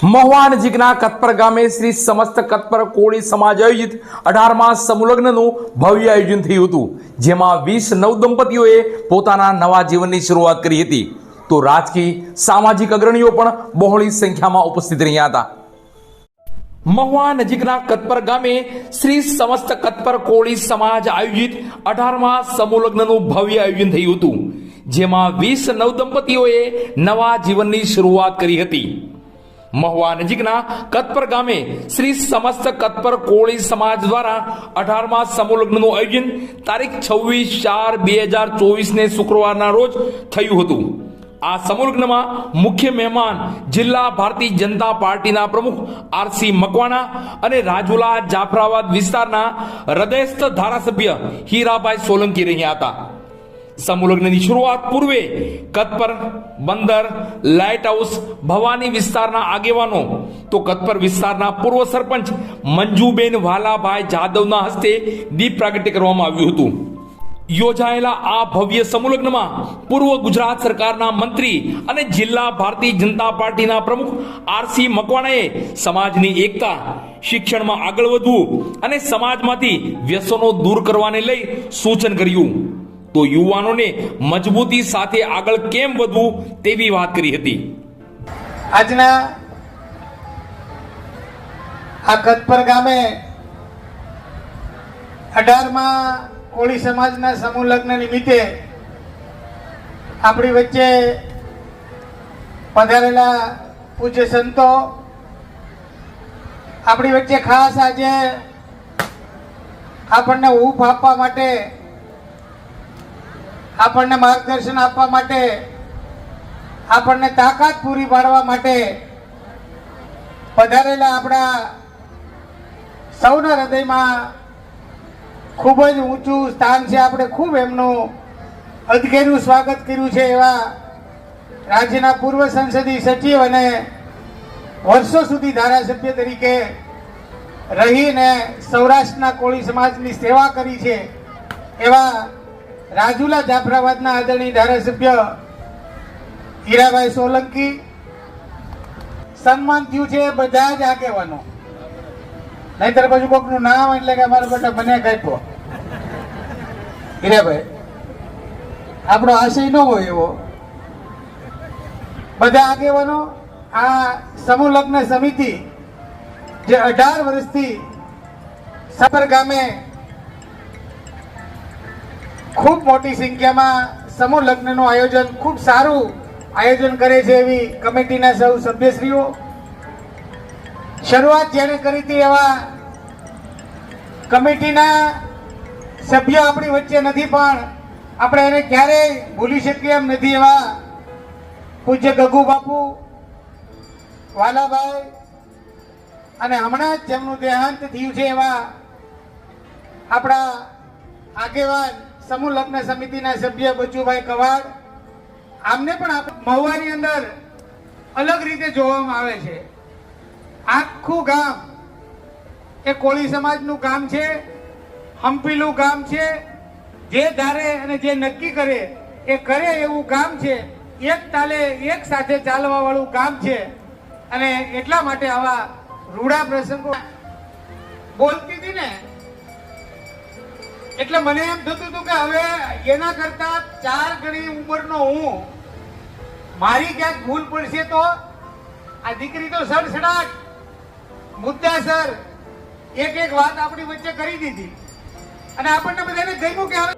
મહુવા નજીકના કતપર ગામે શ્રી સમસ્ત કતપર કોળી સમાજ આયોજિત 18મા સમૂહ લગ્નનું ભવ્ય આયોજન થયું હતું, જેમાં 20 નવદંપતીઓએ પોતાના નવા જીવનની શરૂઆત કરી હતી. તો રાજકીય સામાજિક અગ્રણીઓ પણ બહોળી સંખ્યામાં ઉપસ્થિત રહ્યા હતા. મહુવા નજીકના કતપર ગામે શ્રી સમસ્ત કતપર કોળી સમાજ આયોજિત 18મા સમૂહ લગ્નનું ભવ્ય આયોજન થયું હતું, જેમાં 20 નવદંપતીઓએ નવા જીવનની શરૂઆત કરી હતી. મહુવા નજીકના કતપર ગામે શ્રી સમસ્ત કતપર કોળી સમાજ દ્વારા 18મા સમૂહ લગ્નનું આયોજન તારીખ 26/4/2024 ને શુક્રવારના રોજ થયું હતું. આ સમૂહ લગ્નમાં મુખ્ય મહેમાન જિલ્લા ભારતીય જનતા પાર્ટીના પ્રમુખ આરસી મકવાણા અને રાજુલા જાફરાબાદ વિસ્તારના હૃદયસ્થ ધારાસભ્ય હીરાભાઈ સોલંકી રહ્યા હતા. સમૂહ લગ્નની શરૂઆત પૂર્વે કતપર, બંદર, લાઇટ હાઉસ, ભવાની વિસ્તારના આગેવાનો તો કતપર વિસ્તારના પૂર્વ સરપંચ મંજુબેન વાલાભાઈ જાદવના હસ્તે દીપ પ્રાગટ્ય કરવામાં આવ્યું હતું. યોજાયેલા આ ભવ્ય સમૂહ લગ્નમાં પૂર્વ ગુજરાત સરકારના મંત્રી અને જિલ્લા ભારતીય જનતા પાર્ટીના પ્રમુખ આરસી મકવાણાએ સમાજની એકતા, શિક્ષણમાં આગળ વધવું અને સમાજમાંથી વ્યસનો દૂર કરવાને લઈ સૂચન કર્યું. તો યુવાનોને મજબૂતી સાથે આગળ કેમ વધવું તેવી વાત કરી હતી. આજના આ કતપર ગામે 18મા કોળી સમાજના સમૂહ લગ્ન નિમિત્તે આપણી વચ્ચે પધારેલા પૂજ્ય સંતો, આપણી વચ્ચે ખાસ આજે આપણને ઊભ આપવા માટે, આપણને માર્ગદર્શન આપવા માટે, આપણને તાકાત પૂરી પાડવા માટે પધારેલા આપણા સૌના હૃદયમાં ખૂબ જ ઊંચું સ્થાન છે. આપણે ખૂબ એમનું અદઘેરું સ્વાગત કર્યું છે એવા રાજ્યના પૂર્વ સંસદીય સચિવ અને વર્ષો સુધી ધારાસભ્ય તરીકે રહીને સૌરાષ્ટ્રના કોળી સમાજની સેવા કરી છે એવા રાજુલા જાફરાબાદના આદરણીય ધારાસભ્ય હીરાભાઈ સોલંકી. સન્માન થયું છે બધા જ આગેવાનો, નહીતર પછી કોકનું નામ એટલે કે અમારા બેટા મને કાપ્યો. હીરાભાઈ, આપણો આશય ન હોય એવો. બધા આગેવાનો, આ સમૂહ લગ્ન સમિતિ જે 18 વર્ષથી સતર ગામે ખૂબ મોટી સંખ્યામાં સમૂહ લગ્નનું આયોજન, ખૂબ સારું આયોજન કરે છે એવી કમિટીના સૌ સભ્યશ્રીઓ. શરૂઆત જેણે કરી હતી એવા કમિટીના સભ્યો આપણી વચ્ચે નથી, પણ આપણે એને ક્યારેય ભૂલી શકીએ એમ નથી એવા પૂજ્ય ગગુ બાપુ વાલાભાઈ, અને હમણાં જ જેમનું દેહાંત થયું છે એવા આપણા આગેવાન સમૂહ લગ્ન સમિતિના સભ્ય બચુભાઈ કવાડ. આમને પણ મહુવાની અંદર અલગ રીતે જોવામાં આવે છે. આખું ગામ એ કોળી સમાજનું ગામ છે, હંપીલું ગામ છે. જે ધારે અને જે નક્કી કરે એ કરે એવું ગામ છે. એક તાલે એક સાથે ચાલવા વાળું ગામ છે. અને એટલા માટે આવા રૂડા પ્રસંગો બોલતી હતી ને, એટલે મને એમ થતું હતું કે હવે એના કરતા 4 ગણી ઉંમરનો હું, મારી ક્યાંક ભૂલ પડશે તો આ દીકરી તો સડસડાટ મુદ્દાસર એક વાત આપણી વચ્ચે કરી દીધી અને આપણને બધાને ગમ્યું કે હવે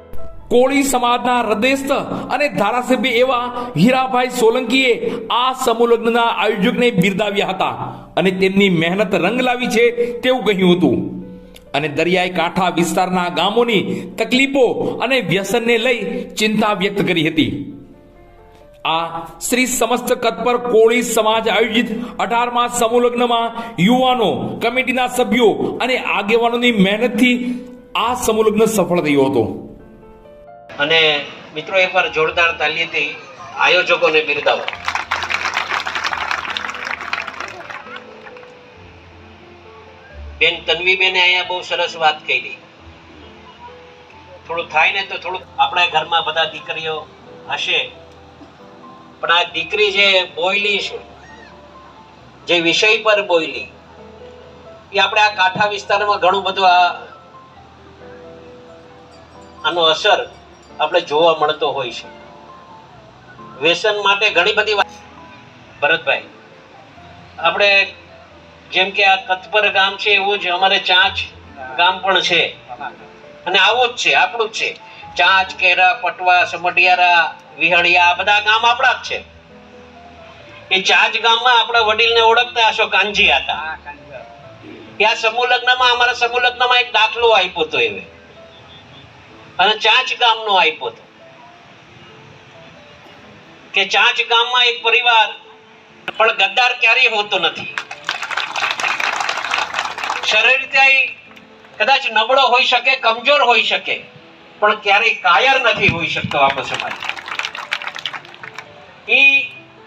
કોળી સમાજના હૃદયસ્થ અને ધારાસભ્ય એવા હીરાભાઈ સોલંકીએ આ સમૂહ લગ્નના આયોજકને બિરદાવ્યા હતા અને તેમની મહેનત રંગ લાવી છે તેવું કહ્યું હતું. અને દરિયાઈ કાંઠા વિસ્તારના ગામોની તકલીફો અને વ્યસનને લઈ ચિંતા વ્યક્ત કરી હતી. આ શ્રી સમસ્ત કતપર કોળી સમાજ આયોજિત 18મા સમૂહ લગ્નમાં યુવાનો, કમિટીના સભ્યો અને આગેવાનોની મહેનતથી આ સમૂહ લગ્ન સફળ થયો હતો. અને મિત્રો, એકવાર જોરદાર તાલીથી આયોજકોને બિરદાવો. બેન તન્વીબેને અહીંયા બહુ સરસ વાત કરી. થોડું થાય ને તો થોડું આપણા ઘરમાં બધા દીકરીઓ હશે, પણ આ દીકરી જે બોયલી છે જે વિષય પર બોલી એ આપણે આ કાંઠા વિસ્તારમાં ઘણું બધું આનો અસર આપણે જોવા મળતો હોય છે. વ્યસન માટે ઘણી બધી વાત. ભરતભાઈ, આપણે જેમ કે આ કતપર ગામ છે એવું જ અમારે ચાંચ ગામ પણ છે અને આવું જ છે, આપણું જ છે. ચાંચ, કેરા, પટવા, સમઢિયારા, વિહળિયા આ બધા ગામ આપણા જ છે. એ ચાંચ ગામમાં આપણા વડીલને ઓળખતા હશો, કાનજી હતા. ત્યાં સમૂહ લગ્નમાં અમારા સમૂહ લગ્નમાં એક દાખલો આપ્યો હતો એવે અને ચાંચ ગામનો આપ્યો હતો કે ચાંચ ગામમાં એક પરિવાર પણ ગદ્દાર ક્યારેય હોતો નથી. શરીરથી કદાચ નબળો હોઈ શકે, કમજોર હોઈ શકે, પણ ક્યારેય કાયર નથી હોઈ શકતો આપણો સમાજ. ઈ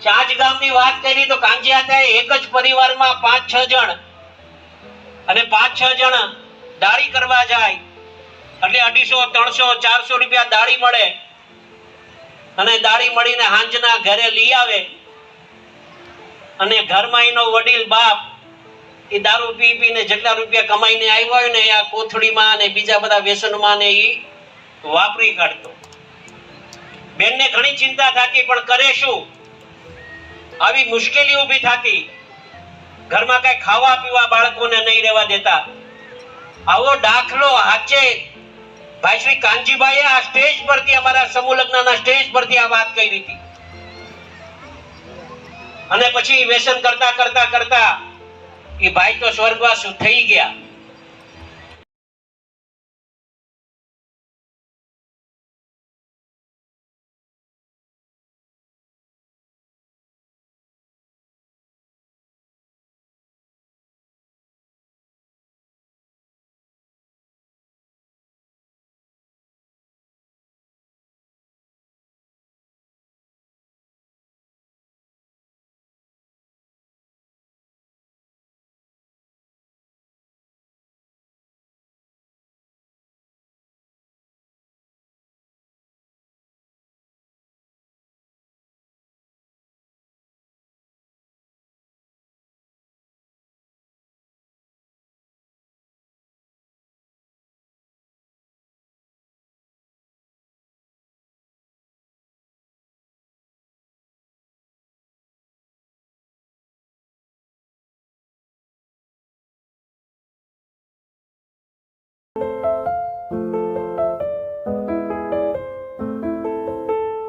ચાંચ ગામની વાત કરી તો કાંજી હતા એક જ પરિવારમાં 5-6 જણ અને 5-6 જણ દાળી કરવા જાય એટલે 250-300-400 રૂપિયા દાળી મળે અને દાળી મળીને હાંજના ઘરે લઈ આવે અને ઘરમાં એનો વડીલ બાપ એ દારૂ પી પીને જેટલા રૂપિયા કમાઈને આવ્યો હોય ને આ કોથળીમાં અને બીજા બધા વ્યસનમાં ને એ વાપરી કાઢતો. બેનને ઘણી ચિંતા થતી પણ કરે શું? આવી મુશ્કેલી ઊભી થતી, ઘરમાં કઈ ખાવા પીવા બાળકોને નહીં રહેવા દેતા. આવો દાખલો હાચે ભાઈ શ્રી કાનજીભાઈએ આ સ્ટેજ પરથી, અમારા સમૂહ લગ્નના સ્ટેજ પરથી આ વાત કરી હતી. અને પછી વ્યસન કરતા કરતા કરતા એ ભાઈ તો સ્વર્ગવાસ થઈ ગયા.